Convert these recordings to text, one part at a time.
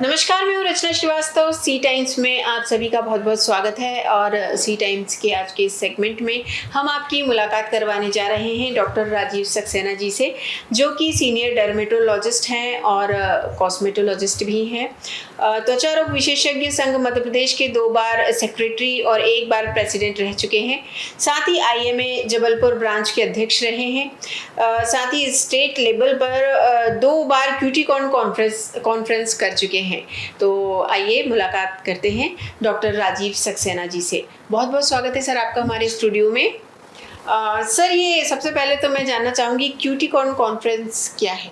नमस्कार, मैं हूँ रचना श्रीवास्तव। सी टाइम्स में आप सभी का बहुत बहुत स्वागत है। और सी टाइम्स के आज के इस सेगमेंट में हम आपकी मुलाकात करवाने जा रहे हैं डॉक्टर राजीव सक्सेना जी से, जो कि सीनियर डर्मेटोलॉजिस्ट हैं और कॉस्मेटोलॉजिस्ट भी हैं। त्वचा रोग विशेषज्ञ संघ मध्य प्रदेश के 2 बार सेक्रेटरी और 1 बार प्रेसिडेंट रह चुके हैं। साथ ही IMA जबलपुर ब्रांच के अध्यक्ष रहे हैं। साथ ही स्टेट लेवल पर 2 बार क्यूटीकॉन कॉन्फ्रेंस कर चुके हैं। तो आइए मुलाकात करते हैं डॉक्टर राजीव सक्सेना जी से। बहुत बहुत स्वागत है सर आपका हमारे स्टूडियो में। सर, ये सबसे पहले तो मैं जानना चाहूँगी क्यूटीकॉन कॉन्फ्रेंस क्या है?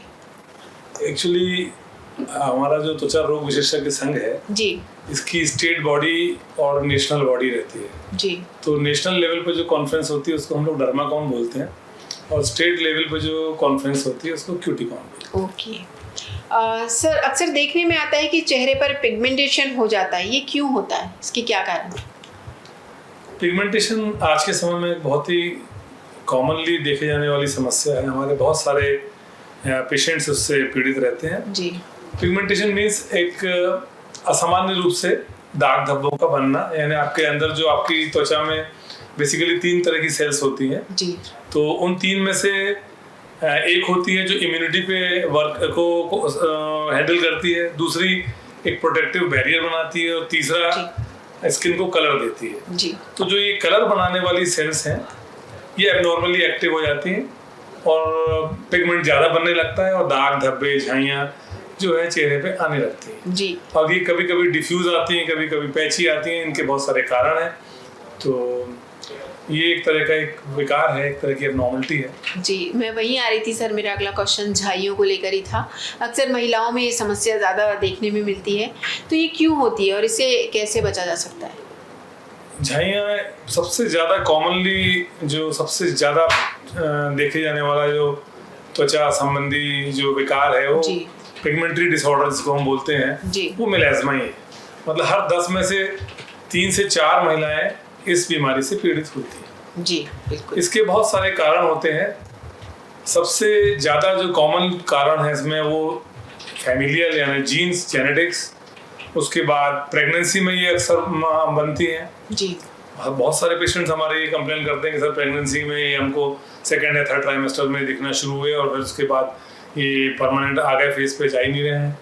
एक्चुअली हमारा जो त्वचा रोग विशेषज्ञ संघ है जी, इसकी स्टेट बॉडी और नेशनल बॉडी रहती है जी। तो नेशनल लेवल पे जो कॉन्फ्रेंस होती है उसको हम लोग डर्माकॉन बोलते हैं और स्टेट लेवल पे जो कॉन्फ्रेंस होती है उसको क्यूटीकॉन बोलते हैं। ओके। सर, अक्सर देखने में आता है कि चेहरे पर पिगमेंटेशन हो जाता है, ये क्यों होता है? इसके क्या कारण? पिगमेंटेशन आज के समय में बहुत ही कॉमनली देखे जाने वाली समस्या है। हमारे बहुत सारे पेशेंट्स उससे पीड़ित रहते हैं। जी। पिगमेंटेशन मीन्स एक असामान्य रूप से दाग धब्बों का बनना, यानी आपके अंदर जो आपकी त्वचा में बेसिकली 3 तरह की सेल्स होती हैं। जी। तो उन 3 में से एक होती है जो इम्यूनिटी पे वर्क को हैंडल करती है, दूसरी एक प्रोटेक्टिव बैरियर बनाती है और तीसरा स्किन को कलर देती है। जी। तो जो ये कलर बनाने वाली सेल्स हैं ये एबनॉर्मली एक्टिव हो जाती हैं और पिगमेंट ज़्यादा बनने लगता है और दाग धब्बे झाइयाँ जो है चेहरे पे आने लगती हैं। जी। और ये कभी कभी डिफ्यूज आती हैं, कभी कभी पैची आती हैं। इनके बहुत सारे कारण हैं। तो ये एक तरह का एक विकार है, एक तरह की एबनॉर्मलिटी है। जी, मैं वहीं आ रही थी सर। मेरा अगला क्वेश्चन झाइयों को लेकर ही था। अक्सर महिलाओं में ये समस्या ज़्यादा देखने में मिलती है, तो ये क्यों होती है और इससे कैसे बचा जा सकता है? झाइयाँ सबसे ज़्यादा कॉमनली जो सबसे ज़्यादा देखे जाने वाला जो त्वचा संबंधी जो विकार है वो पिगमेंटरी डिसऑर्डर जिसको हम बोलते हैं जी। वो मेलास्मा ही है। मतलब हर 10 में से 3 से 4 महिलाएं इस बीमारी से पीड़ित होती हैं। जी, बिल्कुल। इसके बहुत सारे कारण होते हैं। सबसे ज़्यादा जो कॉमन कारण है इसमें वो फैमिलियल यानी जीन्स जेनेटिक्स, उसके बाद प्रेगनेंसी में ये अक्सर बनती हैं। जी। बहुत सारे पेशेंट्स हमारे ये कंप्लेन करते हैं कि सर प्रेगनेंसी में ये हमको 2nd या 3rd ट्राइमेस्टर में दिखना शुरू हुए और फिर उसके बाद ये परमानेंट आगे फेस पे जा ही नहीं रहे हैं।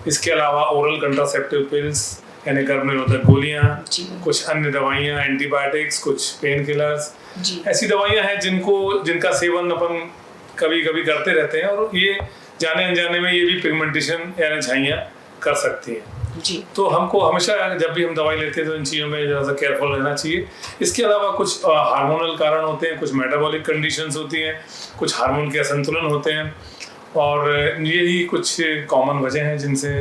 इसके अलावा ओरल कंट्रासेप्टिव पिल्स यानी गर्भनिरोधक गोलियाँ, कुछ अन्य दवाइयाँ, एंटीबायोटिक्स, कुछ पेन किलर्स, ऐसी दवाइयाँ हैं जिनका सेवन अपन कभी कभी करते रहते हैं और ये जाने अनजाने में ये भी पिगमेंटेशन यानी झाइयाँ कर सकती हैं। जी। तो हमको हमेशा जब भी हम दवाई लेते हैं तो इन चीज़ों में ज़रा सा केयरफुल रहना चाहिए। इसके अलावा कुछ हार्मोनल कारण होते हैं, कुछ मेटाबॉलिक कंडीशंस होती हैं, कुछ हार्मोन के असंतुलन होते हैं और यही कुछ कॉमन वजह हैं जिनसे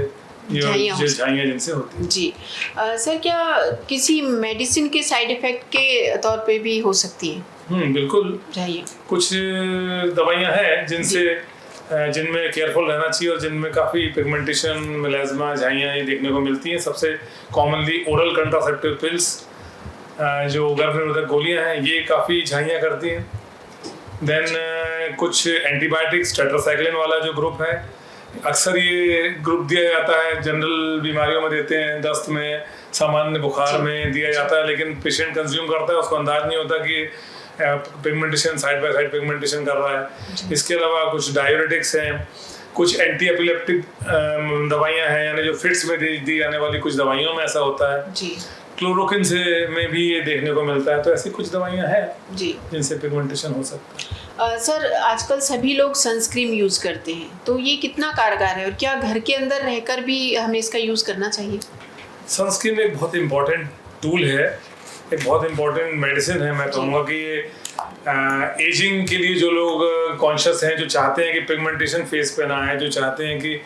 झाइयाँ जिनसे होती हैं। जी। सर, क्या किसी मेडिसिन के साइड इफेक्ट के तौर पे भी हो सकती है? बिल्कुल। झाइयाँ कुछ दवाइयाँ हैं जिनमें केयरफुल रहना चाहिए और जिनमें काफ़ी पिगमेंटेशन, मेलास्मा, झाइयाँ ये देखने को मिलती हैं। सबसे कॉमनली ओरल कंट्रासेप्टिव पिल्स जो गर्भनिरोधक गोलियाँ हैं ये काफ़ी झाइयाँ करती हैं। देन कुछ एंटीबायोटिक्स, टेट्रासाइक्लिन वाला जो ग्रुप है, अक्सर ये ग्रुप दिया जाता है, जनरल बीमारियों में देते हैं, दस्त में, सामान्य बुखार में दिया जाता है, लेकिन पेशेंट कंज्यूम करता है उसको अंदाज नहीं होता कि pigmentation side by side pigmentation कर रहा है। इसके अलावा कुछ डायरेटिक्स हैं, कुछ एंटी एपिलेप्टिक दवाइयाँ हैं, यानी जो फिट्स में दी जाने वाली कुछ दवाइयों में ऐसा होता है। जी। क्लोरोकिन से में भी ये देखने को मिलता है। तो ऐसी कुछ दवाइयाँ हैं जी जिनसे पिगमेंटेशन हो सकता है। सर, आजकल सभी लोग सनस्क्रीन यूज़ करते हैं, तो ये कितना कारगर है और क्या घर के अंदर रहकर भी हमें इसका यूज़ करना चाहिए? सनस्क्रीन एक बहुत इम्पॉर्टेंट टूल है, एक बहुत इम्पॉर्टेंट मेडिसिन है। मैं कहूँगा कि ये एजिंग के लिए जो लोग कॉन्शियस हैं, जो चाहते हैं कि पिगमेंटेशन फेस पे ना आए, जो चाहते हैं कि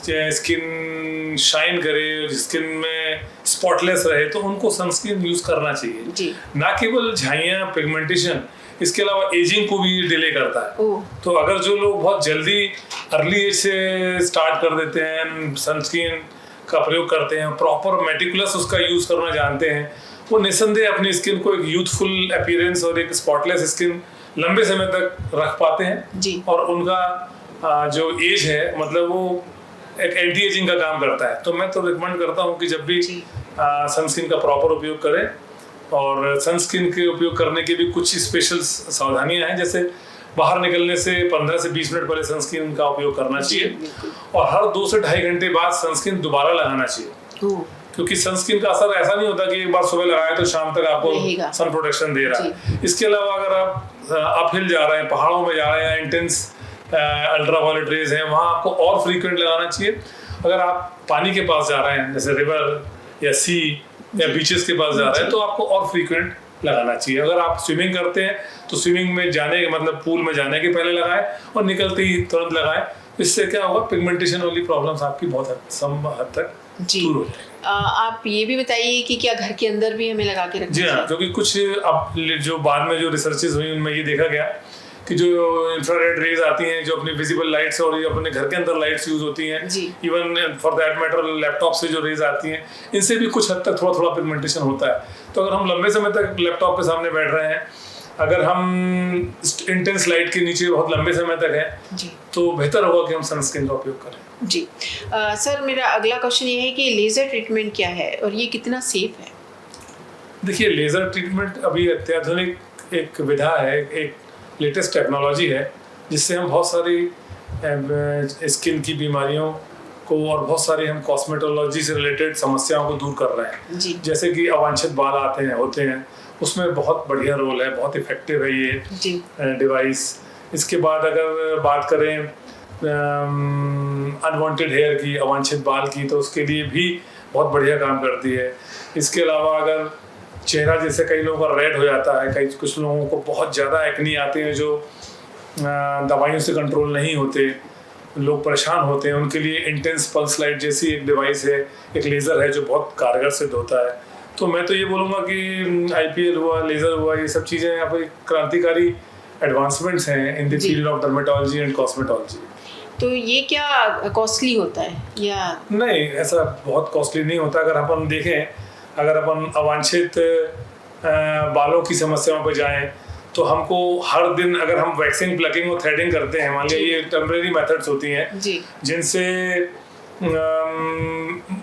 स्किन शाइन करे, स्किन में स्पॉटलेस रहे, तो उनको सनस्क्रीन यूज़ करना चाहिए जी। ना केवल झाइयाँ, पिगमेंटेशन, इसके अलावा एजिंग को भी डिले करता है। तो अगर जो लोग बहुत जल्दी अर्ली एज से स्टार्ट कर देते हैं, सनस्क्रीन का प्रयोग करते हैं, प्रॉपर मेटिकुलस उसका यूज़ करना जानते हैं, वो निसंदेह अपनी स्किन को एक यूथफुल अपीयरेंस और एक स्पॉटलेस स्किन लंबे समय तक रख पाते हैं। जी। और उनका जो एज है, मतलब वो एक एंटी एजिंग का काम करता है। तो मैं तो रिकमेंड करता हूँ कि जब भी सनस्क्रीन का प्रॉपर उपयोग करें, और सनस्क्रीन के उपयोग करने के भी कुछ स्पेशल सावधानियां हैं, जैसे बाहर निकलने से 15 से 20 मिनट पहले सनस्क्रीन का उपयोग करना चाहिए, और हर 2 से ढाई घंटे बाद सनस्क्रीन दोबारा लगाना चाहिए, क्योंकि सनस्क्रीन का असर ऐसा नहीं होता कि एक बार सुबह लगाए तो शाम तक आपको सन प्रोटेक्शन दे रहा है। इसके अलावा अगर आप अपहिल जा रहे हैं, पहाड़ों में जा रहे हैं, इंटेंस अल्ट्रावायलेट रेज हैं, वहाँ आपको और फ्रीक्वेंट लगाना चाहिए। अगर आप पानी के पास जा रहे हैं, जैसे रिवर या सी या बीचेस के पास जा रहे हैं, तो आपको और फ्रीक्वेंट लगाना चाहिए। अगर आप स्विमिंग करते हैं तो स्विमिंग में जाने मतलब पूल में जाने के पहले लगाएं और निकलते ही तुरंत लगाएं। इससे क्या होगा, पिगमेंटेशन वाली प्रॉब्लम्स आपकी बहुत हद तक दूर हो जाएगी। आप ये भी बताइए कि क्या घर के अंदर भी हमें लगा के रखना चाहिए? जी हाँ, क्योंकि कुछ अब जो बाद में जो रिसर्चेस हुई उनमें ये देखा गया कि जो इंफ्रारेड रेज आती हैं, जो अपनी विजिबल लाइट्स और ये अपने घर के अंदर लाइट्स यूज होती हैं, even for that matter laptop से जो रेज आती हैं, इनसे भी कुछ हद तक थोड़ा थोड़ा पिगमेंटेशन होता है। तो अगर हम लंबे समय तक लैपटॉप के सामने बैठ रहे हैं, अगर हम इंटेंस लाइट के नीचे बहुत लंबे समय तक हैं, तो बेहतर होगा कि हम सनस्क्रीन का उपयोग करें। जी सर, मेरा अगला क्वेश्चन ये है कि लेज़र ट्रीटमेंट क्या है और ये कितना सेफ है? देखिए, लेज़र ट्रीटमेंट अभी अत्याधुनिक एक विधा है, एक लेटेस्ट टेक्नोलॉजी है, जिससे हम बहुत सारी स्किन की बीमारियों को और बहुत सारी हम कॉस्मेटोलॉजी से रिलेटेड समस्याओं को दूर कर रहे हैं। जैसे कि अवांछित बाल होते हैं, उसमें बहुत बढ़िया रोल है, बहुत इफेक्टिव है ये डिवाइस। इसके बाद अगर बात करें अनवांटेड हेयर की, अवांछित बाल की, तो उसके लिए भी बहुत बढ़िया काम करती है। इसके अलावा अगर चेहरा जैसे कई लोगों का रेड हो जाता है, कुछ लोगों को बहुत ज़्यादा एक्नी आते हैं जो दवाइयों से कंट्रोल नहीं होते, लोग परेशान होते हैं, उनके लिए इंटेंस पल्स लाइट जैसी एक डिवाइस है, एक लेज़र है जो बहुत कारगर सिद्ध होता है। तो मैं तो ये बोलूँगा कि IPL हुआ, लेज़र हुआ, ये सब चीज़ें यहाँ पर क्रांतिकारी एडवांसमेंट्स हैं in the field of dermatology and cosmetology. तो ये क्या कॉस्टली होता है या नहीं? ऐसा बहुत कॉस्टली नहीं होता। अगर अपन देखें, अगर अपन अवांछित बालों की समस्याओं पर जाएं, तो हमको हर दिन अगर हम वैक्सिंग, प्लकिंग और थ्रेडिंग करते हैं, मान लिया ये टेम्परेरी मेथड्स होती हैं जिनसे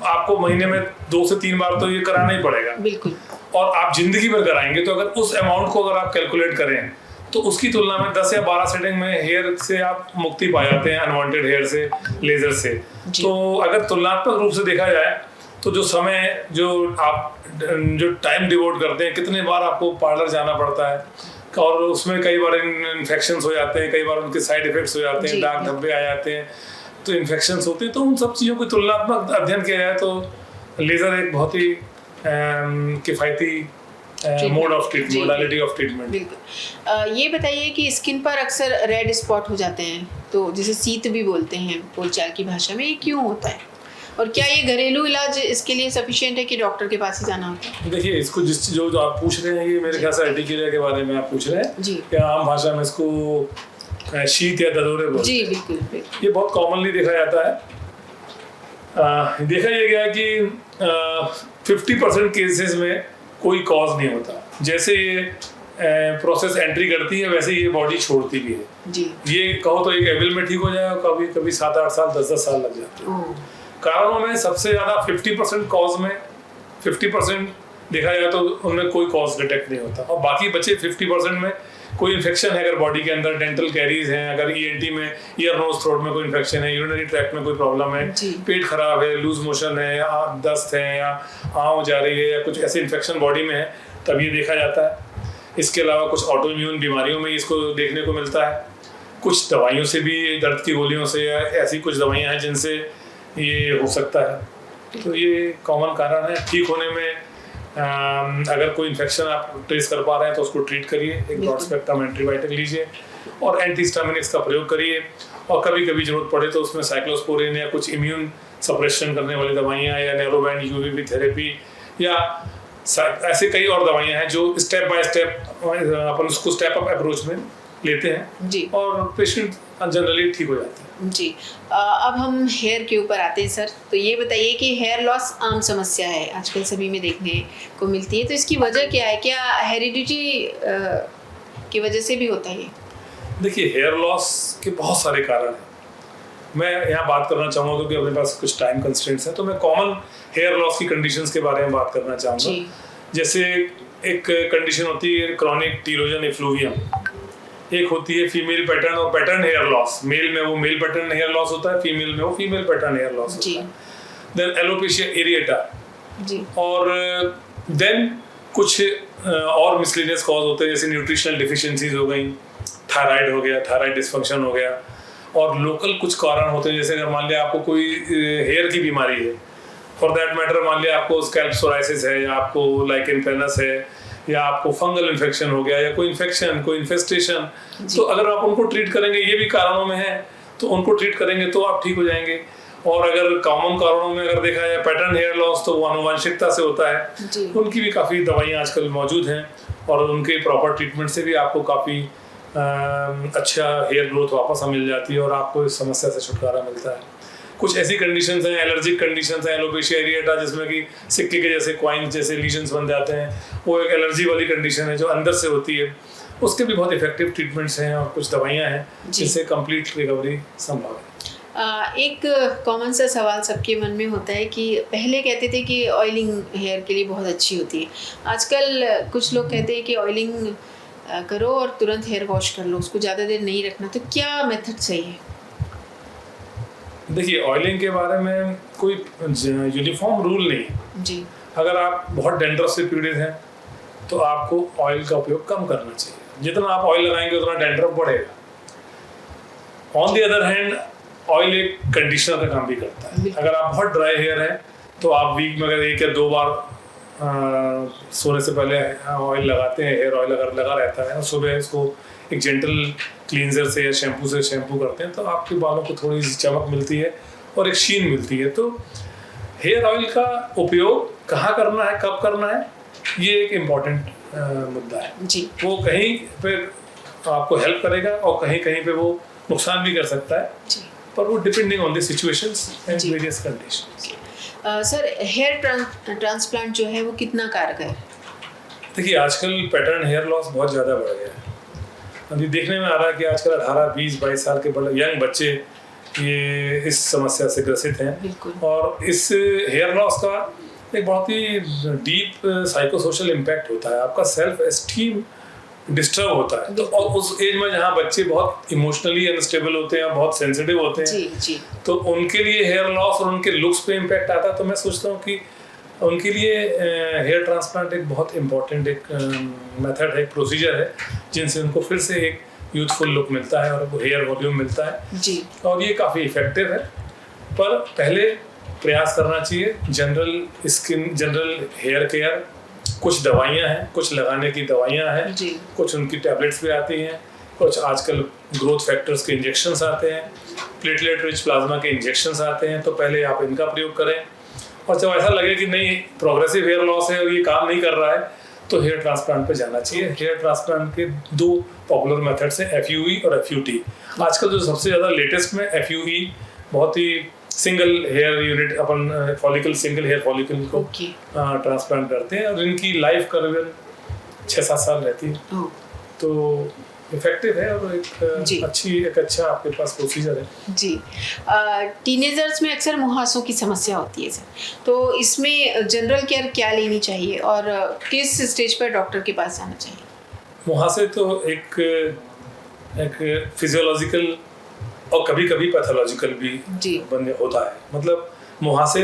आपको महीने में 2 से 3 बार तो ये कराना ही पड़ेगा, बिल्कुल, और आप जिंदगी भर कराएंगे। तो अगर उस अमाउंट को अगर आप कैलकुलेट करें, तो उसकी तुलना में 10 या 12 सेटिंग में हेयर से आप मुक्ति पा जाते हैं, अनवांटेड हेयर से, लेजर से। तो अगर तुलनात्मक रूप से देखा जाए, तो जो समय जो टाइम डिवोट करते हैं, कितने बार आपको पार्लर जाना पड़ता है, और उसमें कई बार इन्फेक्शंस हो जाते हैं, कई बार उनके साइड इफेक्ट्स हो जाते हैं, दाग धब्बे आ जाते हैं, तो इन्फेक्शंस होते हैं। तो उन सब चीज़ों को तुलनात्मक अध्ययन किया जाए तो लेज़र एक बहुत ही किफ़ायती mode of treatment, modality of treatment. बिल्कुल। ये बताइए कि स्किन पर अक्सर रेड स्पॉट हो जाते हैं, तो जिसे शीत भी बोलते हैं बोलचाल की भाषा में, ये क्यों होता है और क्या ये घरेलू इलाज इसके लिए सफिशिएंट है कि डॉक्टर के पास ही जाना होता है? देखिए, इसको जो आप पूछ रहे हैं, ये मेरे ख्याल से अर्टिकुलेरिया के बारे में आप पूछ रहे हैं, या आम भाषा में इसको शीत या ददोरे बोलते हैं। जी बिल्कुल। ये बहुत कॉमनली देखा जाता है। देखा ये गया कि 50% केसेस में कोई कॉज नहीं होता। जैसे ये प्रोसेस एंट्री करती है, वैसे ये बॉडी छोड़ती भी है। जी। ये कहो तो एक एविल में ठीक हो जाएगा, कभी कभी 7-8 साल 10-10 साल लग जाते हैं। कारणों में सबसे ज़्यादा 50% कॉज में 50% देखा जाए तो उनमें कोई कॉज डिटेक्ट नहीं होता, और बाकी बचे 50% में कोई इन्फेक्शन है, अगर बॉडी के अंदर डेंटल कैरीज हैं, अगर ENT में ईयर नोज थ्रोट में कोई इन्फेक्शन है, यूरिनरी ट्रैक्ट में कोई प्रॉब्लम है, पेट खराब है, लूज मोशन है, या दस्त है, या आँव जा रही है, या कुछ ऐसे इन्फेक्शन बॉडी में है, तब ये देखा जाता है। इसके अलावा कुछ ऑटो इम्यून बीमारियों में इसको देखने को मिलता है। कुछ दवाइयों से भी, दर्द की गोलियों से, या ऐसी कुछ दवाइयाँ हैं जिनसे ये हो सकता है। तो ये कॉमन कारण है। ठीक होने में अगर कोई इन्फेक्शन आप ट्रेस कर पा रहे हैं तो उसको ट्रीट करिए, एक ब्रॉड स्पेक्ट्रम एंटीबायोटिक लीजिए और एंटीहिस्टामिनिक्स का प्रयोग करिए, और कभी कभी जरूरत पड़े तो उसमें साइक्लोस्पोरिन या कुछ इम्यून सप्रेशन करने वाली दवाइयाँ, या नैरोबैंड UVB थेरेपी, या ऐसे कई और दवाइयाँ हैं जो स्टेप बाय स्टेप अपन उसको स्टेप अप अप्रोच में लेते हैं जी, और पेशेंट जनरली ठीक हो जाते हैं जी। अब हम हेयर के ऊपर आते हैं सर। तो ये बताइए कि हेयर लॉस आम समस्या है, आजकल सभी में देखने को मिलती है, तो इसकी वजह क्या है? क्या हेरिडिटी की वजह से भी होता है ये? देखिए, हेयर लॉस के बहुत सारे कारण हैं। मैं यहाँ बात करना चाहूँगा क्योंकि अपने पास कुछ टाइम कंस्ट्रेंट्स हैं, तो मैं कॉमन हेयर लॉस की कंडीशंस के बारे में बात करना चाहूँगा। जैसे एक कंडीशन होती है क्रॉनिक टीलोजन एफ्लूवियम, एक होती है फीमेल पैटर्न और पैटर्न हेयर लॉस। मेल में वो मेल पैटर्न हेयर लॉस होता है, फीमेल में वो फीमेल पैटर्न हेयर लॉस होता है। देन एलोपेशिया एरिएटा, और देन कुछ और मिसलिनियस कॉज होते हैं, जैसे न्यूट्रिशनल डिफिशियंसीज हो गई, थायराइड हो गया, थायराइड डिस्फंक्शन हो गया, और लोकल कुछ कारण होते हैं, जैसे अगर मान लिया आपको कोई हेयर की बीमारी है, फॉर दैट मैटर मान लिया आपको स्कैल्प सोराइसिस है, या आपको लाइकेन प्लेनस है, या आपको फंगल इन्फेक्शन हो गया, या कोई इन्फेक्शन, कोई इन्फेस्टेशन, तो अगर आप उनको ट्रीट करेंगे, ये भी कारणों में है, तो उनको ट्रीट करेंगे तो आप ठीक हो जाएंगे। और अगर कॉमन कारणों में अगर देखा जाए पैटर्न हेयर लॉस, तो वो आनुवंशिकता से होता है, उनकी भी काफ़ी दवाइयाँ आजकल मौजूद हैं, और उनके प्रॉपर ट्रीटमेंट से भी आपको काफ़ी अच्छा हेयर ग्रोथ वापस मिल जाती है और आपको इस समस्या से छुटकारा मिलता है। कुछ ऐसी कंडीशंस हैं, एलर्जिक कंडीशंस हैं, एलोपेशिया एरिएटा, जिसमें कि सिक्के के जैसे क्वाइंस जैसे लीजन्स बन जाते हैं, वो एक एलर्जी वाली कंडीशन है जो अंदर से होती है। उसके भी बहुत इफेक्टिव ट्रीटमेंट्स हैं और कुछ दवाइयाँ हैं जिससे कंप्लीट रिकवरी संभव है। एक कॉमन सा सवाल सबके मन में होता है कि पहले कहते थे कि ऑयलिंग हेयर के लिए बहुत अच्छी होती है, आजकल कुछ लोग कहते हैं कि ऑयलिंग करो और तुरंत हेयर वॉश कर लो, उसको ज़्यादा देर नहीं रखना, तो क्या मेथड सही है? देखिए, ऑयलिंग के बारे में कोई यूनिफॉर्म रूल नहीं है जी। अगर आप बहुत डैंड्रफ से पीड़ित हैं तो आपको ऑयल का उपयोग कम करना चाहिए। जितना आप ऑयल लगाएंगे उतना डैंड्रफ बढ़ेगा। On the other hand, oil एक कंडीशनर का काम भी करता है। अगर आप बहुत ड्राई हेयर है तो आप वीक में अगर 1 या 2 बार सोने से पहले ऑयल लगाते हैं, हेयर ऑयल अगर लगा रहता है, और सुबह इसको एक जेंटल क्लींजर से या शैम्पू से शैम्पू करते हैं, तो आपके बालों को थोड़ी सी चमक मिलती है और एक शीन मिलती है। तो हेयर ऑयल का उपयोग कहाँ करना है, कब करना है, ये एक इम्पॉर्टेंट मुद्दा है जी। वो कहीं पे आपको हेल्प करेगा और कहीं कहीं पे वो नुकसान भी कर सकता है जी। पर वो depending on the situations and various conditions. Sir, hair transplant जो है वो कितना कारगर है? देखिए, आजकल पैटर्न हेयर लॉस बहुत ज़्यादा बढ़ गया है। अभी देखने में आ रहा है कि आजकल 18, 20, 22 साल के बड़े यंग बच्चे ये इस समस्या से ग्रसित हैं, और इस हेयर लॉस का एक बहुत ही डीप साइकोसोशल इम्पैक्ट होता है। आपका सेल्फ एस्टीम डिस्टर्ब होता है, तो और उस एज में जहाँ बच्चे बहुत इमोशनली अनस्टेबल होते हैं, बहुत सेंसिटिव होते हैं जी। तो उनके लिए हेयर लॉस और उनके लुक्स पे इम्पैक्ट आता है। तो मैं सोचता हूँ कि उनके लिए हेयर ट्रांसप्लांट एक बहुत इम्पोर्टेंट एक मेथड है, एक प्रोसीजर है, जिनसे उनको फिर से एक यूथफुल लुक मिलता है और वो हेयर वॉल्यूम मिलता है जी। और ये काफ़ी इफेक्टिव है, पर पहले प्रयास करना चाहिए। जनरल हेयर केयर, कुछ दवाइयाँ हैं, कुछ लगाने की दवाइयाँ हैं, कुछ उनकी टैबलेट्स भी आती हैं, कुछ आजकल ग्रोथ फैक्टर्स के इंजेक्शंस आते हैं, प्लेटलेट रिच प्लाज्मा के इंजेक्शंस आते हैं। तो पहले आप इनका प्रयोग करें, और जब ऐसा लगे कि नहीं प्रोग्रेसिव हेयर लॉस है और ये काम नहीं कर रहा है, तो हेयर ट्रांसप्लांट पे जाना चाहिए। हेयर ट्रांसप्लांट के 2 पॉपुलर मेथड्स हैं, FUE और FUT। आजकल जो सबसे ज़्यादा लेटेस्ट में FUE, बहुत ही सिंगल हेयर यूनिट, अपन फॉलिकल, सिंगल हेयर फॉलिकल को ट्रांसप्लांट करते हैं, और इनकी लाइफ करीबन 6-7 साल रहती है। तो इफेक्टिव है और एक अच्छा आपके पास प्रोसीजर है जी। टीनेजर्स में अक्सर मुहासों की समस्या होती है सर, तो इसमें जनरल केयर क्या लेनी चाहिए और किस स्टेज पर डॉक्टर के पास जाना चाहिए? मुहासे तो एक फिजियोलॉजिकल और कभी कभी पैथोलॉजिकल भी बन होता है। मतलब मुहासे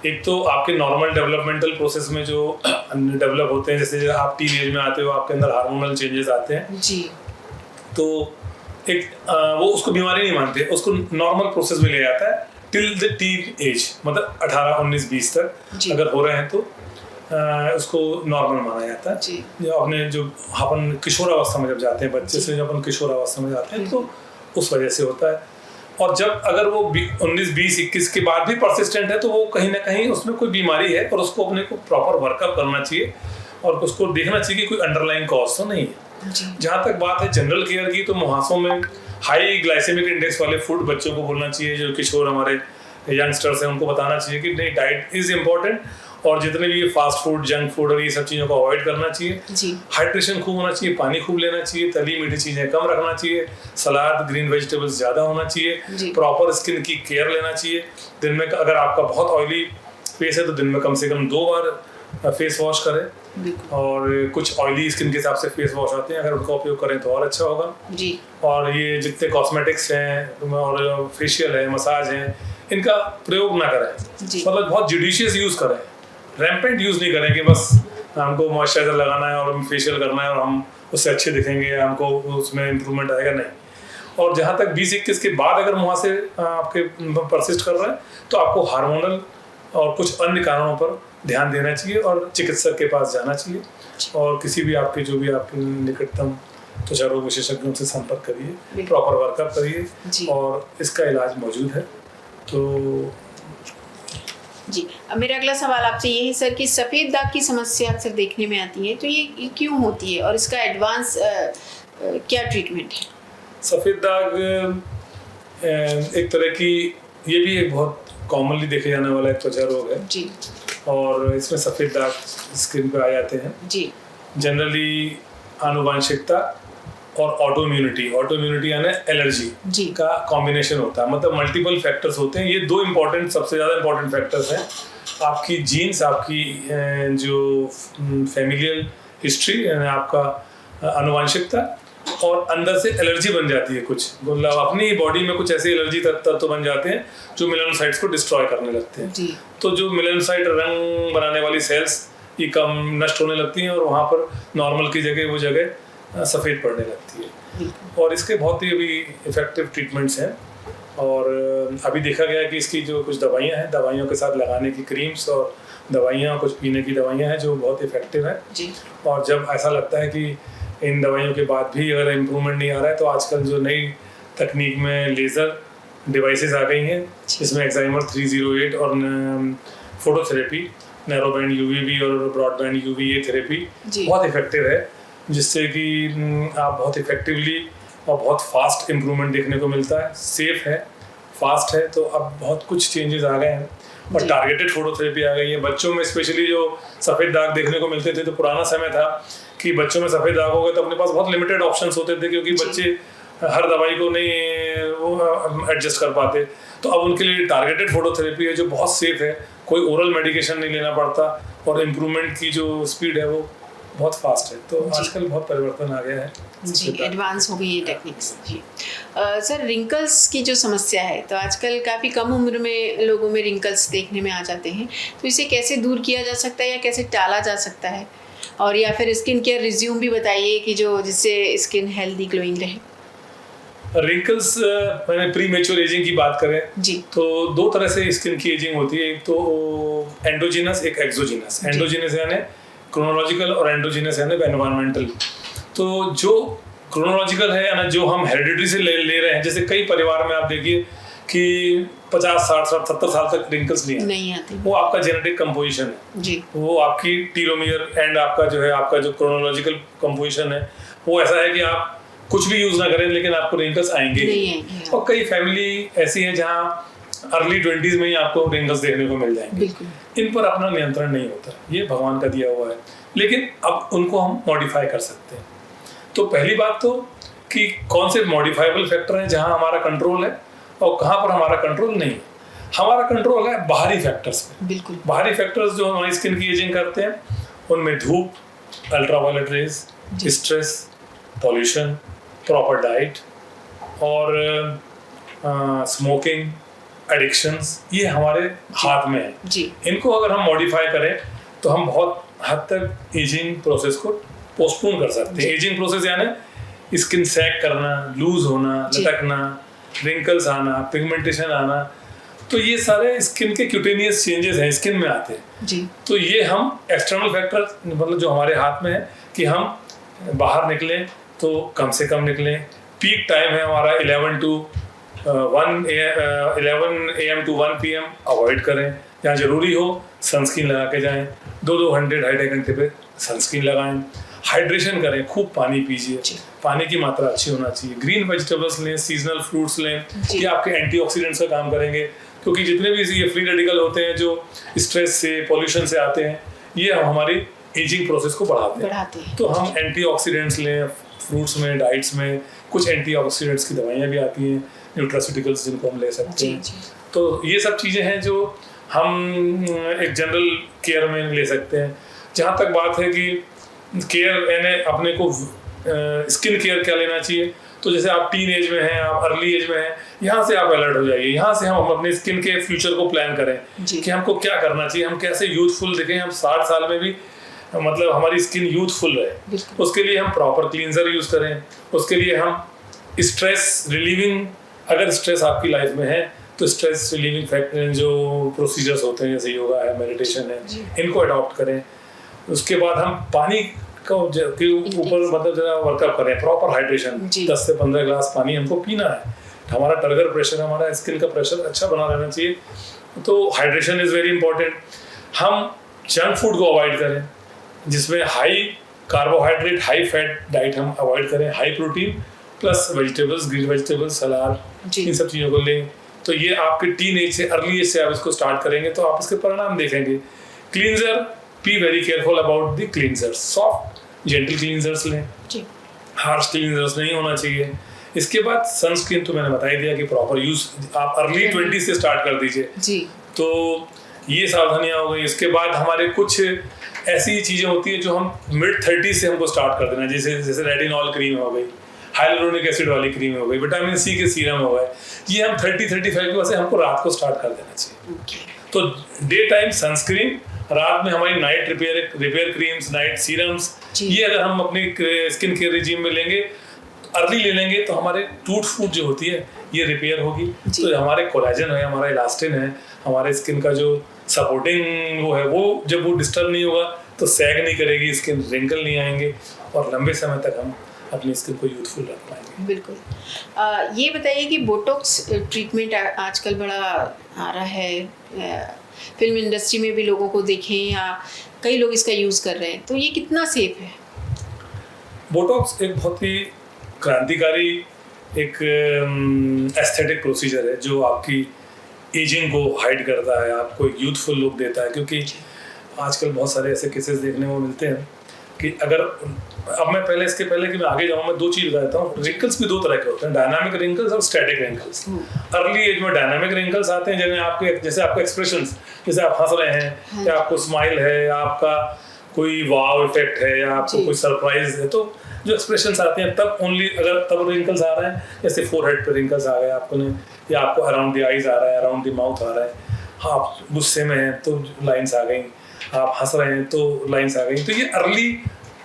एक तो आपके नॉर्मल डेवलपमेंटल प्रोसेस में जो डेवलप होते हैं, जैसे आप टीन एज में आते हो, आपके अंदर हार्मोनल चेंजेस आते हैं जी, तो एक वो उसको बीमारी नहीं मानते, उसको नॉर्मल प्रोसेस में ले जाता है टिल द टीन एज, मतलब 18, 19, 20 तक अगर हो रहे हैं तो उसको नॉर्मल माना जाता है जी। अपन किशोरावस्था में जब जाते हैं, बच्चे से जब अपन किशोरावस्था में जाते हैं तो उस वजह से होता है। और जब अगर वो 19, 20, 21 के बाद भी परसिस्टेंट है तो वो कहीं ना कहीं उसमें कोई बीमारी है, और उसको अपने को प्रॉपर वर्कअप करना चाहिए और उसको देखना चाहिए कि कोई अंडरलाइन कॉज तो नहीं है। जहाँ तक बात है जनरल केयर की, तो मुहासों में हाई ग्लाइसेमिक इंडेक्स वाले फूड बच्चों को बोलना चाहिए। जो किशोर हमारे यंगस्टर्स हैं उनको बताना चाहिए कि नहीं, डाइट इज इम्पोर्टेंट, और जितने भी ये फास्ट फूड, जंक फूड और ये सब चीज़ों को अवॉइड करना चाहिए जी। हाइड्रेशन खूब होना चाहिए, पानी खूब लेना चाहिए, तली मीठी चीज़ें कम रखना चाहिए, सलाद ग्रीन वेजिटेबल्स ज़्यादा होना चाहिए, प्रॉपर स्किन की केयर लेना चाहिए। दिन में अगर आपका बहुत ऑयली फेस है तो दिन में कम से कम 2 बार फेस वॉश करें, और कुछ ऑयली स्किन के हिसाब से फेस वॉश आते हैं, अगर उनका उपयोग करें तो और अच्छा होगा जी। और ये जितने कॉस्मेटिक्स हैं और फेशियल है, मसाज हैं, इनका प्रयोग ना करें, मतलब बहुत जुडिशियस यूज़ करें, रैम्पेंट यूज़ नहीं करें कि बस हमको मॉइस्चराइजर लगाना है और फेशियल करना है और हम उससे अच्छे दिखेंगे, हमको उसमें इम्प्रूवमेंट आएगा, नहीं। और जहाँ तक 20-21 के बाद अगर वहाँ से आपके परसिस्ट कर रहे हैं तो आपको हार्मोनल और कुछ अन्य कारणों पर ध्यान देना चाहिए और चिकित्सक के पास जाना चाहिए, और किसी भी आपके जो भी आपके निकटतम त्वचा रोग विशेषज्ञों से संपर्क करिए, प्रॉपर वर्कअप करिए, और इसका इलाज मौजूद है। तो जी, अब मेरा अगला सवाल आपसे ये है सर कि सफ़ेद दाग की समस्या अक्सर देखने में आती है, तो ये क्यों होती है और इसका एडवांस क्या ट्रीटमेंट है? सफ़ेद दाग एक तरह की, ये भी एक बहुत कॉमनली देखे जाने वाला एक त्वचा रोग है जी, और इसमें सफ़ेद दाग स्किन पे आ जाते हैं जी। जनरली आनुवंशिकता और ऑटोइम्यूनिटी यानी एलर्जी का कॉम्बिनेशन होता है, मतलब मल्टीपल फैक्टर्स होते हैं। ये 2 इम्पॉर्टेंट, सबसे ज़्यादा इम्पॉर्टेंट फैक्टर्स हैं, आपकी जीन्स, आपकी जो फैमिलियल हिस्ट्री यानी आपका आनुवंशिकता, और अंदर से एलर्जी बन जाती है कुछ, मतलब अपनी बॉडी में कुछ ऐसे एलर्जी तत्व बन जाते हैं जो मेलानोसाइट्स को डिस्ट्रॉय करने लगते हैं जी। तो जो मेलानोसाइट रंग बनाने वाली सेल्स ये कम नष्ट होने लगती हैं और वहाँ पर नॉर्मल की जगह वो जगह सफ़ेद पड़ने लगती है, और इसके बहुत ही अभी इफ़ेक्टिव ट्रीटमेंट्स हैं। और अभी देखा गया है कि इसकी जो कुछ दवाइयाँ हैं, दवाइयों के साथ लगाने की क्रीम्स और दवाइयाँ, कुछ पीने की दवाइयाँ हैं जो बहुत इफ़ेक्टिव हैं जी। और जब ऐसा लगता है कि इन दवाइयों के बाद भी अगर इम्प्रूवमेंट नहीं आ रहा है, तो आजकल जो नई तकनीक में लेज़र डिवाइसेस आ गई हैं, जिसमें एक्साइमर 308 और फोटोथेरेपी, नैरो बैंड यूवीबी और ब्रॉड बैंड यूवीए थेरेपी बहुत इफेक्टिव है, जिससे कि आप बहुत इफेक्टिवली और बहुत फास्ट इम्प्रूवमेंट देखने को मिलता है। सेफ है, फास्ट है, तो अब बहुत कुछ चेंजेस आ गए हैं और टारगेटेड फोटोथेरेपी आ गई है। बच्चों में स्पेशली जो सफ़ेद दाग देखने को मिलते थे, तो पुराना समय था कि बच्चों में सफ़ेद दाग हो गए तो अपने पास बहुत लिमिटेड ऑप्शंस होते थे, क्योंकि बच्चे हर दवाई को नहीं वो एडजस्ट कर पाते। तो अब उनके लिए टारगेटेड फोटोथेरेपी है जो बहुत सेफ है, कोई ओरल मेडिकेशन नहीं लेना पड़ता, और इम्प्रूवमेंट की जो स्पीड है वो बहुत फास्ट है। तो आजकल बहुत परिवर्तन आ गया है जी, एडवांस हो गई है टेक्निक्स जी। सर, रिंकल्स की जो समस्या है, तो आजकल काफ़ी कम उम्र में लोगों में रिंकल्स देखने में आ जाते हैं, तो इसे कैसे दूर किया जा सकता है या कैसे टाला जा सकता है, और या फिर स्किन केयर रिज्यूम भी बताइए कि जो जिससे स्किन हेल्दी ग्लोइंग रहे। रिंकल्स मैंने प्री मैच्योर एजिंग की बात करें जी, तो 2 तरह से स्किन की एजिंग होती है, एक तो एंडोजीनस, एक एक्सोजीनस। एंडोजीनस यानी क्रोनोलॉजिकल और एंडोजीनस यानी एनवायरमेंटल। तो जो क्रोनोलॉजिकल है यानी जो हम हेरिडिटरी से ले रहे हैं, जैसे कई परिवार में आप देखिए कि 50, 60, 70 साल तक रिंकल्स नहीं आते, वो आपका जेनेटिक कंपोजिशन है जी, वो आपकी टीलोमियर एंड आपका जो है, आपका जो क्रोनोलॉजिकल कंपोजिशन है वो ऐसा है कि आप कुछ भी यूज ना करें लेकिन आपको रिंकल्स आएंगे ही। और कई फैमिली ऐसी है जहाँ अर्ली 20s में ही आपको रिंकल्स देखने को मिल जाएंगे। इन पर अपना नियंत्रण नहीं होता, ये भगवान का दिया हुआ है, लेकिन अब उनको हम मॉडिफाई कर सकते हैं। तो पहली बात तो कि कौन से मॉडिफाइबल फैक्टर हैं जहाँ हमारा कंट्रोल है और कहाँ पर हमारा कंट्रोल नहीं है। हमारा कंट्रोल है बाहरी फैक्टर्स पे। बिल्कुल, बाहरी फैक्टर्स जो हमारी स्किन की एजिंग करते हैं, उनमें धूप, ultraviolet rays, stress, pollution, proper diet और स्मोकिंग, एडिक्शंस, ये हमारे हाथ में है जी। इनको अगर हम मॉडिफाई करें तो हम बहुत हद तक एजिंग प्रोसेस को पोस्टपोन कर सकते हैं। एजिंग प्रोसेस यानी स्किन सैग करना, लूज होना, लटकना, रिंकल्स आना, पिगमेंटेशन आना, तो ये सारे स्किन के क्यूटेनियस चेंजेस हैं, स्किन में आते हैं जी। तो ये हम एक्सटर्नल फैक्टर, मतलब जो हमारे हाथ में है कि हम बाहर निकलें तो कम से कम निकलें। पीक टाइम है हमारा 11 AM to 1 PM, अवॉइड करें। जहाँ ज़रूरी हो सनस्क्रीन लगा के जाएं, 2 घंटे 2.5 घंटे पे सनस्क्रीन लगाएं। हाइड्रेशन करें, खूब पानी पीजिए, पानी की मात्रा अच्छी होना चाहिए। ग्रीन वेजिटेबल्स लें, सीजनल फ्रूट्स लें, ये आपके एंटीऑक्सीडेंट्स का काम करेंगे, क्योंकि जितने भी ये फ्री रेडिकल होते हैं जो स्ट्रेस से, पॉल्यूशन से आते हैं, ये हमारी एजिंग प्रोसेस को बढ़ाते हैं। तो हम एंटीऑक्सीडेंट्स लें, फ्रूट्स में, डाइट्स में कुछ एंटीऑक्सीडेंट्स की दवाइयाँ भी आती हैं, न्यूट्रास्यूटिकल्स जिनको हम ले सकते हैं। तो ये सब चीज़ें हैं जो हम एक जनरल केयर में ले सकते हैं। जहाँ तक बात है कि केयर यानी अपने को स्किन केयर क्या लेना चाहिए, तो जैसे आप टीन एज में हैं, आप अर्ली एज में हैं, यहाँ से आप अलर्ट हो जाइए। यहाँ से हम अपने स्किन के फ्यूचर को प्लान करें कि हमको क्या करना चाहिए, हम कैसे यूथफुल दिखें, हम 60 साल में भी मतलब हमारी स्किन यूथफुल रहे। उसके लिए हम प्रॉपर क्लींजर यूज करें, उसके लिए हम स्ट्रेस रिलीविंग, अगर स्ट्रेस आपकी लाइफ में है तो स्ट्रेस रिलीविंग फैक्टर जो प्रोसीजर्स होते हैं जैसे योगा है, मेडिटेशन है, इनको अडॉप्ट करें। उसके बाद हम पानी के ऊपर मतलब जरा वर्कअप करें, प्रॉपर हाइड्रेशन, 10 से 15 ग्लास पानी हमको पीना है। हमारा टर्गर प्रेशर, हमारा स्किन का प्रेशर अच्छा बना रहना चाहिए, तो हाइड्रेशन इज़ वेरी इंपॉर्टेंट। हम जंक फूड को अवॉइड करें, जिसमें high carbohydrate, high fat diet हम अवॉइड करें, high protein plus vegetables, green vegetables, salad, इन सब चीज़ों को लें। तो ये आपके टीन एज से, अर्ली एज से आप इसको स्टार्ट करेंगे तो आप इसके परिणाम देखेंगे। Cleanser, be very careful about the cleansers, soft gentle cleansers लें, हार्श क्लींजर्स नहीं होना चाहिए। इसके बाद सनस्क्रीन तो मैंने बता ही दिया कि प्रॉपर यूज आप अर्ली 20 से स्टार्ट कर दीजिए। तो ये सावधानियां हो गई। इसके बाद हमारे कुछ ऐसी चीजें होती है जो हम मिड 30 से हमको स्टार्ट कर देना, जैसे रेटिनॉल क्रीम हो गई, हाइलुरोनिक एसिड वाली क्रीम हो गई, विटामिन सी के सीरम हो गए, ये हम 30-35 के वजह से हमको रात को स्टार्ट कर देना चाहिए। तो डे टाइम सनस्क्रीन, रात में हमारी night repair creams, night serums, ये अगर हम अपनी स्किन केयर रिजीम में लेंगे, अर्ली ले लेंगे, तो हमारे टूट फूट जो होती है ये रिपेयर होगी। तो हमारे कोलेजन है, हमारा इलास्टिन है, हमारे स्किन का जो सपोर्टिंग वो है, वो जब वो डिस्टर्ब नहीं होगा तो सैग नहीं करेगी स्किन, रिंकल नहीं आएंगे और लंबे समय तक हम अपनी स्किन को यूथफुल रख पाएंगे। बिल्कुल। ये बताइए कि बोटॉक्स ट्रीटमेंट आजकल बड़ा आ रहा है, फिल्म इंडस्ट्री में भी लोगों को देखें या कई लोग इसका यूज़ कर रहे हैं, तो ये कितना सेफ है? बोटॉक्स एक बहुत ही क्रांतिकारी एक एस्थेटिक प्रोसीजर है जो आपकी एजिंग को हाइड करता है, आपको एक यूथफुल लुक देता है। क्योंकि आजकल बहुत सारे ऐसे केसेस देखने को मिलते हैं कि अगर अब मैं पहले इसके पहले कि मैं आगे जाऊँ, मैं दो चीज़ बताता हूँ। रिंकल्स भी दो तरह के होते हैं, डायनामिक रिंकल्स और स्टैटिक रिंकल्स। अर्ली एज में डायनामिक रिंकल्स आते हैं, जिन्हें आपके जैसे आपका एक्सप्रेशंस, जैसे आप हंस रहे हैं या आपको स्माइल है या आपका कोई वाव इफेक्ट है या आपको कोई सरप्राइज है, तो जो एक्सप्रेशंस आते हैं तब ओनली, अगर तब रिंकल्स आ रहे हैं, जैसे फोरहेड पे रिंकल्स आ गए आपको ने, या आपको अराउंड द आईज आ रहा है, अराउंड द माउथ आ रहा है, आप गुस्से में हैं तो लाइंस आ गई, आप हंस रहे हैं तो लाइंस आ गई, तो ये अर्ली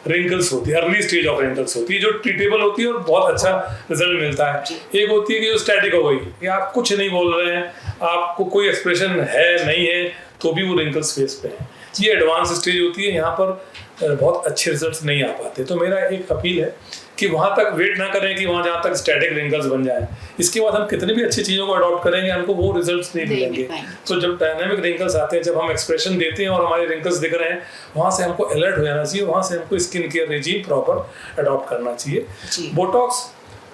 रिंकल्स होती है, अर्ली स्टेज ऑफ रिंकल्स होती है जो ट्रीटेबल होती है और बहुत अच्छा रिजल्ट मिलता है। एक होती है कि जो स्टैटिक हो गई कि आप कुछ नहीं बोल रहे हैं, आपको कोई एक्सप्रेशन है नहीं है तो भी वो रिंकल्स फेस पे है, ये एडवांस स्टेज होती है, यहाँ पर बहुत अच्छे रिजल्ट्स नहीं आ पाते। तो मेरा एक अपील है कि वहाँ तक वेट ना करें कि वहाँ जहाँ तक स्टैटिक रिंकल्स बन जाएं, इसके बाद हम कितनी भी अच्छी चीज़ों को अडॉप्ट करेंगे हमको वो रिजल्ट्स नहीं मिलेंगे। तो जब डायनामिक रिंकल्स आते हैं, जब हम एक्सप्रेशन देते हैं और हमारे रिंकल्स दिख रहे हैं, वहाँ से हमको अलर्ट हो जाना चाहिए, वहाँ से हमको skin care regime proper adopt करना चाहिए। बोटॉक्स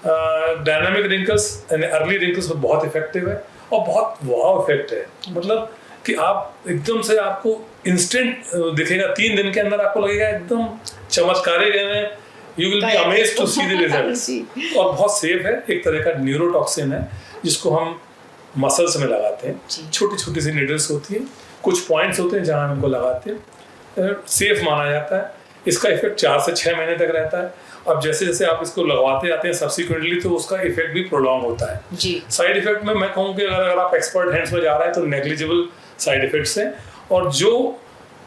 डायनामिक रिंकल्स यानी अर्ली रिंकल्स में बहुत इफेक्टिव है और बहुत वाव इफेक्ट है, मतलब कि आप एकदम से आपको इंस्टेंट दिखेगा, 3 दिन के अंदर आपको लगेगा एकदम चमत्कारी है, you will be amazed to see the results. और बहुत सेफ है, एक तरह का न्यूरोटॉक्सिन है जिसको हम मसल्स में लगाते हैं, छोटी छोटी सी नीडल्स होती है, कुछ पॉइंट्स होते हैं जहाँ हम इनको लगाते हैं, सेफ माना जाता है। इसका इफेक्ट 4 से 6 महीने तक रहता है। अब जैसे जैसे आप इसको लगवाते जाते हैं सब्सिक्वेंटली तो उसका इफेक्ट भी प्रोलॉन्ग होता है। साइड इफेक्ट में मैं कहूँ कि अगर आप एक्सपर्ट हैंड्स में जा रहे हैं तो नेग्लिजिबल साइड इफेक्ट्स हैं, और जो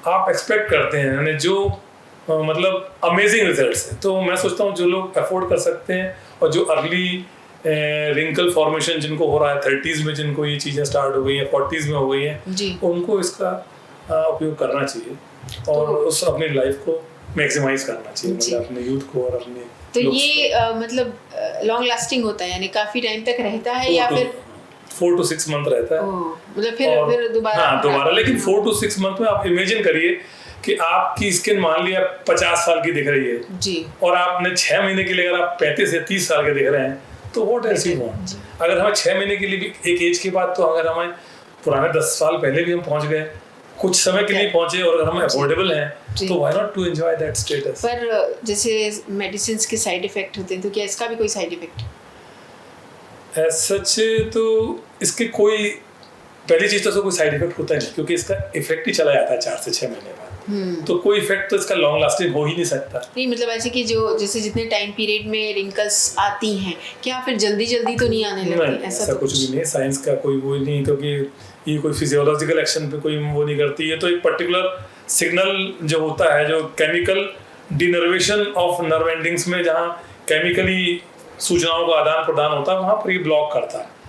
आप एक्सपेक्ट करते हैं यानी जो मतलब अमेजिंग रिजल्ट्स हैं, तो मैं सोचता हूँ जो लोग अफोर्ड कर सकते हैं और जो अर्ली रिंकल फॉर्मेशन जिनको हो रहा है 30s में, जिनको ये चीज़ें स्टार्ट हो गई हैं, 40s में हो गई हैं, उनको इसका उपयोग करना चाहिए और उस अपनी लाइफ को मैक्सिमाइज करना चाहिए, मतलब अपने यूथ को और अपने। तो ये मतलब लॉन्ग लास्टिंग होता है यानी काफी टाइम तक रहता है या फिर 4 to 6 मंथ रहता है, मतलब फिर दोबारा लेकिन 4 to 6 मंथ में आप इमेजिन करिए कि आपकी स्किन मान लिया 50 साल की दिख रही है जी, और आपने 6 महीने के लिए अगर आप 35 या 30 साल के दिख रहे हैं तो व्हाट एल्स यू वांट। अगर हमें 6 महीने के लिए भी एक एज के बाद, तो अगर हमें पुराने 10 साल पहले भी हम पहुंच गए, कुछ समय के लिए पहुंचे और अगर हम अफोर्डेबल हैं तो why not to enjoy that status. पर जैसे मेडिसिन के साइड इफेक्ट होते हैं, तो क्या इसका भी कोई साइड इफेक्ट? एज सच तो इसके कोई, पहली चीज तो कोई साइड इफेक्ट होता है नहीं, क्योंकि इसका इफेक्ट ही चला जाता है 4 से 6 महीने बाद। तो कोई इफेक्ट तो इसका लॉन्ग लास्टिंग हो ही नहीं सकता। नहीं मतलब ऐसे कि जो जैसे जितने टाइम पीरियड में रिंकल्स आती हैं, क्या फिर जल्दी जल्दी तो नहीं आने लगती? ऐसा कुछ भी नहीं, साइंस का कोई वो नहीं, क्योंकि ये कोई फिजियोलॉजिकल एक्शन पे कोई वो नहीं करती है। तो एक पर्टिकुलर सिग्नल जो होता है, जो chemical denervation of nerve endings में जहाँ केमिकली सूचनाओं का आदान प्रदान होता है, वहाँ पर ये ब्लॉक करता है।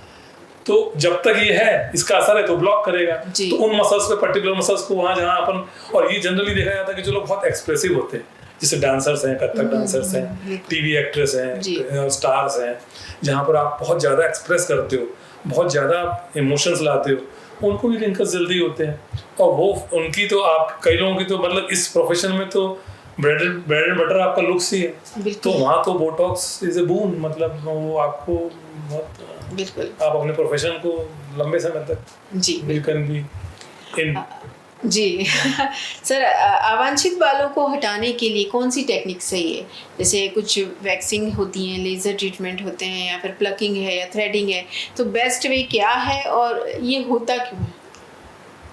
तो जब तक ये है, इसका असर है, तो ब्लॉक करेगा। तो उन मसल्स पे, पर्टिकुलर मसल्स को वहाँ जहाँ अपन, और ये जनरली देखा जाता है कि जो लोग बहुत एक्सप्रेसिव होते हैं, जैसे डांसर्स हैं, कथक डांसर्स हैं, टीवी एक्ट्रेस हैं, स्टार्स हैं, जहाँ पर आप बहुत ज़्यादा एक्सप्रेस करते हो, बहुत ज़्यादा इमोशंस लाते हो, उनको भी रिंकल्स जल्दी होते हैं। और वो उनकी तो, आप कई लोगों की तो मतलब इस प्रोफेशन में तो ब्रेड एंड बटर आपका लुक्स ही है, तो वहाँ तो बोटॉक्स इज ए बून, मतलब वो आपको बहुत, बिल्कुल आप अपने प्रोफेशन को लंबे समय तक यू कैन बी इन। जी सर, अवांछित बालों को हटाने के लिए कौन सी टेक्निक सही है? जैसे कुछ वैक्सिंग होती हैं, लेज़र ट्रीटमेंट होते हैं, या फिर प्लकिंग है या थ्रेडिंग है, तो बेस्ट वे क्या है और ये होता क्यों है?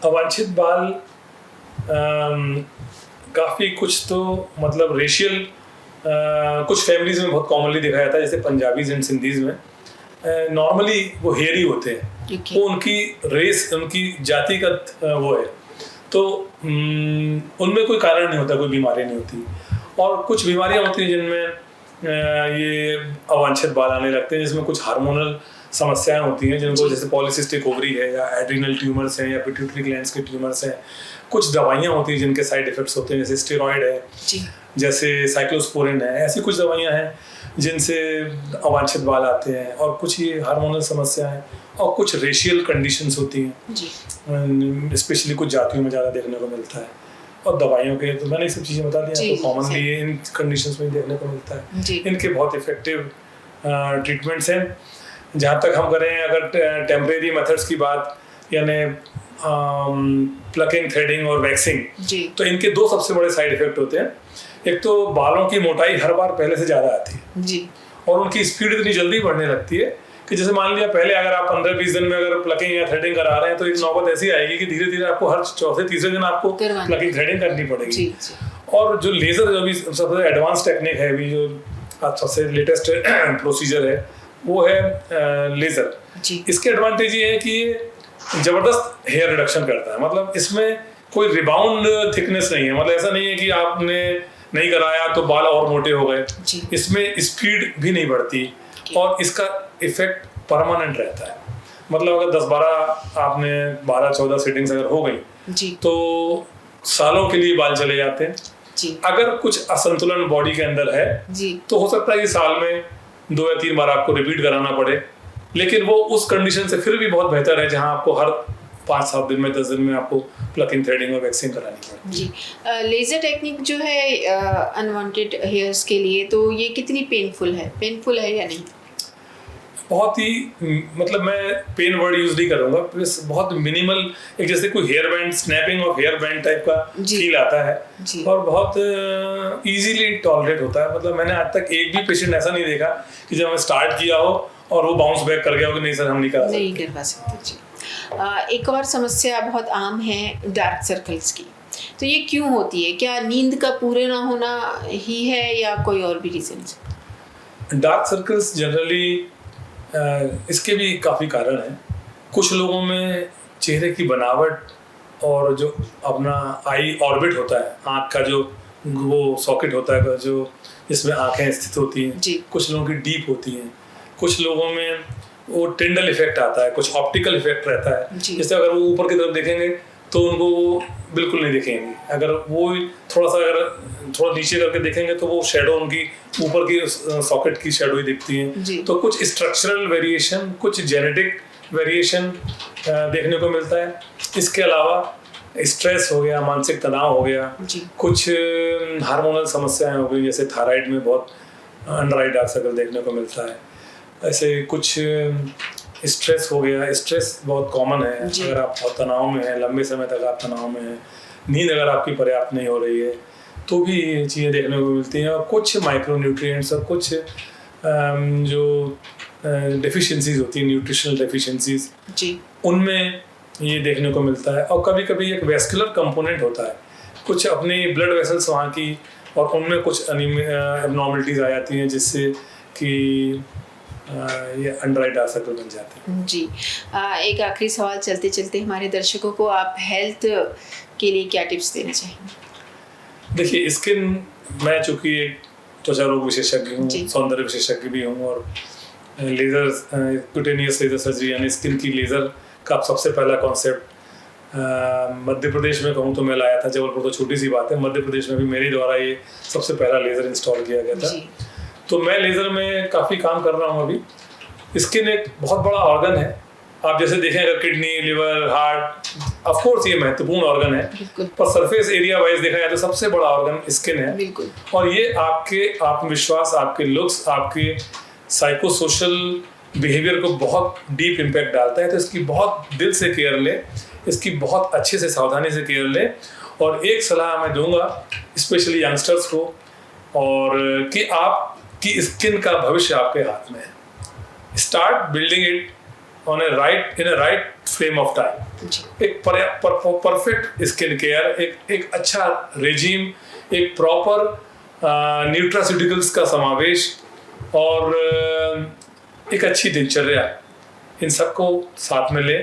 अवांछित बाल काफ़ी कुछ तो मतलब रेशियल, कुछ फैमिलीज में बहुत कॉमनली देखा जाता है, जैसे पंजाबीज एंड सिंधीज में नॉर्मली वो हेयर ही होते हैं। वो उनकी रेस, उनकी जातिगत वो है, तो उनमें कोई कारण नहीं होता, कोई बीमारी नहीं होती। और कुछ बीमारियां होती हैं जिनमें ये अवांछित बाल आने लगते हैं, जिसमें कुछ हार्मोनल समस्याएं होती हैं, जिनको जैसे पॉलीसिस्टिक ओवरी है, या एड्रिनल ट्यूमर्स हैं, या पिट्यूटरी ग्लैंड्स के ट्यूमर्स हैं। कुछ दवाइयाँ होती हैं जिनके साइड इफेक्ट्स होते हैं, जैसे स्टेरॉइड है, जैसे साइक्लोस्पोरिन है, ऐसी कुछ दवाइयाँ हैं जिनसे अवांछित बाल आते हैं। और कुछ ये हार्मोनल समस्या है, और कुछ रेशियल कंडीशंस होती हैं, स्पेशली कुछ जातियों में ज़्यादा देखने को मिलता है। और दवाइयों के तो मैंने ये सब चीज़ें बता दी, तो कॉमनली इन कंडीशंस में देखने को मिलता है। इनके बहुत इफेक्टिव ट्रीटमेंट्स हैं। जहाँ तक हम करें अगर टेम्परेरी मेथड्स की बात, यानी प्लकिंग, थ्रेडिंग और वैक्सिंग, तो इनके 2 सबसे बड़े साइड इफेक्ट होते हैं। एक तो बालों की मोटाई हर बार पहले से ज़्यादा आती है जी, और उनकी स्पीड इतनी जल्दी बढ़ने लगती है कि जैसे मान लिया पहले अगर आप 15-20 दिन में अगर प्लकिंग या थ्रेडिंग करा रहे हैं, तो एक नौबत ऐसी आएगी कि धीरे धीरे आपको हर चौथे तीसरे दिन आपको प्लकिंग थ्रेडिंग करनी पड़ेगी। और जो लेज़र, जो भी सबसे एडवांस टेक्निक है, अभी जो सबसे लेटेस्ट प्रोसीजर है, वो है लेज़र। इसके एडवांटेज ये है कि ये ज़बरदस्त हेयर रिडक्शन करता है। मतलब इसमें कोई रिबाउंड थिकनेस नहीं है, मतलब ऐसा नहीं है कि आपने नहीं कराया तो बाल और मोटे हो गए। इसमें स्पीड भी नहीं बढ़ती, और इसका इफेक्ट परमानेंट रहता है। मतलब अगर 10-12 आपने 12-14 सेटिंग्स अगर हो गई तो सालों के लिए बाल चले जाते हैं। अगर कुछ असंतुलन बॉडी के अंदर है तो हो सकता है कि साल में 2 या 3 बार आपको रिपीट कराना पड़े, लेकिन वो उस कंडीशन से फिर भी बहुत बेहतर है जहां आपको हर 5-7 दिन में 10 दिन में आपको प्लकिंग, थ्रेडिंग और वैक्सिंग करानी पड़ती है। जी, लेज़र टेक्निक जो है अनवांटेड हेयर्स के लिए, तो ये कितनी पेनफुल है या नहीं? बहुत ही, मतलब मैं पेन वर्ड यूज नहीं करूंगा, बहुत मिनिमल, एक जैसे कोई hair band, snapping off hair band type का फील आता है, और बहुत इजीली टॉलरेट होता है। मतलब मैंने आज तक एक भी पेशेंट ऐसा नहीं देखा कि जब मैं स्टार्ट किया हो और वो बाउंस बैक कर गया हो कि नहीं सर हम नहीं कर सकते। जी, एक और समस्या बहुत आम है डार्क सर्कल्स की, तो ये क्यों होती है? क्या नींद का पूरे ना होना ही है, या कोई और भी रीजन? डार्क सर्कल्स जनरली इसके भी काफ़ी कारण हैं। कुछ लोगों में चेहरे की बनावट और जो अपना आई ऑर्बिट होता है, आँख का जो वो सॉकेट होता है, जो जिसमें आँखें स्थित होती हैं, कुछ लोगों की डीप होती हैं, कुछ लोगों में वो टिंडल इफेक्ट आता है, कुछ ऑप्टिकल इफेक्ट रहता है। जैसे अगर वो ऊपर की तरफ देखेंगे तो उनको वो बिल्कुल नहीं दिखेंगे, अगर वो थोड़ा नीचे करके देखेंगे तो वो शेडो उनकी ऊपर की सॉकेट की शेडो ही दिखती है। तो कुछ स्ट्रक्चरल वेरिएशन, कुछ जेनेटिक वेरिएशन देखने को मिलता है। इसके अलावा स्ट्रेस हो गया, मानसिक तनाव हो गया, कुछ हार्मोनल समस्याएं हो गई, जैसे थायराइड में बहुत अंडर आई डार्क सर्कल देखने को मिलता है। ऐसे कुछ स्ट्रेस हो गया, स्ट्रेस बहुत कॉमन है। अगर आप बहुत तनाव में हैं, लंबे समय तक आप तनाव में हैं, नींद अगर आपकी पर्याप्त नहीं हो रही है, तो भी ये चीज़ें देखने को मिलती हैं। और कुछ माइक्रोन्यूट्रिएंट्स और कुछ जो डेफिशिएंसीज होती हैं, न्यूट्रिशनल डेफिशिएंसीज, उनमें ये देखने को मिलता है। और कभी कभी एक वेस्कुलर कंपोनेंट होता है, कुछ अपनी ब्लड वेसल्स वहाँ की, और उनमें कुछ एबनॉर्मलिटीज़ आ जाती हैं जिससे कि ये अंडर डार्क सर्कल बन जाते हैं। जी, एक आखिरी सवाल चलते चलते हमारे दर्शकों को आप हेल्थ के लिए क्या टिप्स देना चाहेंगे? देखिए, स्किन, मैं चूँकि एक त्वचा रोग विशेषज्ञ हूँ, सौंदर्य विशेषज्ञ भी हूँ, और लेज़र, क्यूटेनियस लेज़र सर्जरी यानी स्किन की लेज़र का सबसे पहला कॉन्सेप्ट मध्य प्रदेश में कहूँ तो मैं लाया था। जबलपुर तो छोटी सी बात है, मध्य प्रदेश में भी मेरे द्वारा ये सबसे पहला लेज़र इंस्टॉल किया गया था। तो मैं लेज़र में काफ़ी काम कर रहा हूँ अभी। स्किन एक बहुत बड़ा ऑर्गन है। आप जैसे देखें, अगर kidney, liver, heart, of course ये महत्वपूर्ण ऑर्गन है, पर सरफेस एरिया वाइज देखा जाए तो सबसे बड़ा ऑर्गन स्किन है। और ये आपके आत्मविश्वास, आपके लुक्स, आपके साइको सोशल बिहेवियर को बहुत डीप इम्पैक्ट डालता है। तो इसकी बहुत दिल से केयर ले, इसकी बहुत अच्छे से सावधानी से केयर ले। और एक सलाह मैं दूंगा स्पेशली यंगस्टर्स को, और कि आपकी स्किन का भविष्य आपके हाथ में है। Start building it on in a right frame of time. एक परफेक्ट स्किन केयर, एक अच्छा रेजिम, एक प्रॉपर न्यूट्रास्यूटिकल्स का समावेश, और एक अच्छी दिनचर्या, इन सबको साथ में ले।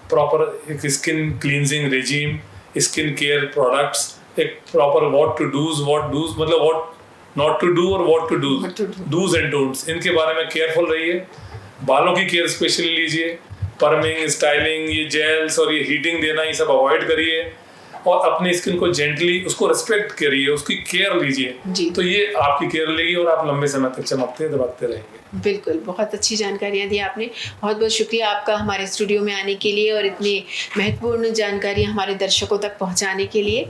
प्रॉपर एक skin cleansing regime, skin care products, एक प्रॉपर व्हाट डूज मतलब व्हाट नॉट टू डू और what to dos and don'ts, इनके बारे में केयरफुल रहिए। बालों की केयर स्पेशली लीजिए, परमिंग, स्टाइलिंग, ये जेल्स और ये हीटिंग देना, ये सब अवॉइड करिए। और अपनी स्किन को जेंटली, उसको रिस्पेक्ट करिए, उसकी केयर लीजिए। तो ये आपकी केयर लेगी और आप लंबे समय तक चमकते दमकते रहेंगे। बिल्कुल, बहुत अच्छी जानकारियाँ दी आपने। बहुत बहुत शुक्रिया आपका हमारे स्टूडियो में आने के लिए और इतनी महत्वपूर्ण जानकारी हमारे दर्शकों तक पहुंचाने के लिए।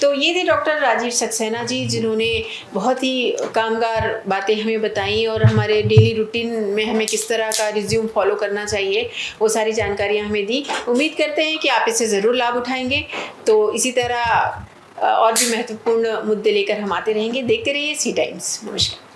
तो ये थे डॉक्टर राजीव सक्सेना जी, जिन्होंने बहुत ही कामगार बातें हमें बताई और हमारे डेली रूटीन में हमें किस तरह का रिज्यूम फॉलो करना चाहिए, वो सारी जानकारियाँ हमें दी। उम्मीद करते हैं कि आप इससे ज़रूर लाभ उठाएंगे। तो इसी तरह और भी महत्वपूर्ण मुद्दे लेकर हम आते रहेंगे। देखते रहिए सी टाइम्स। नमस्कार।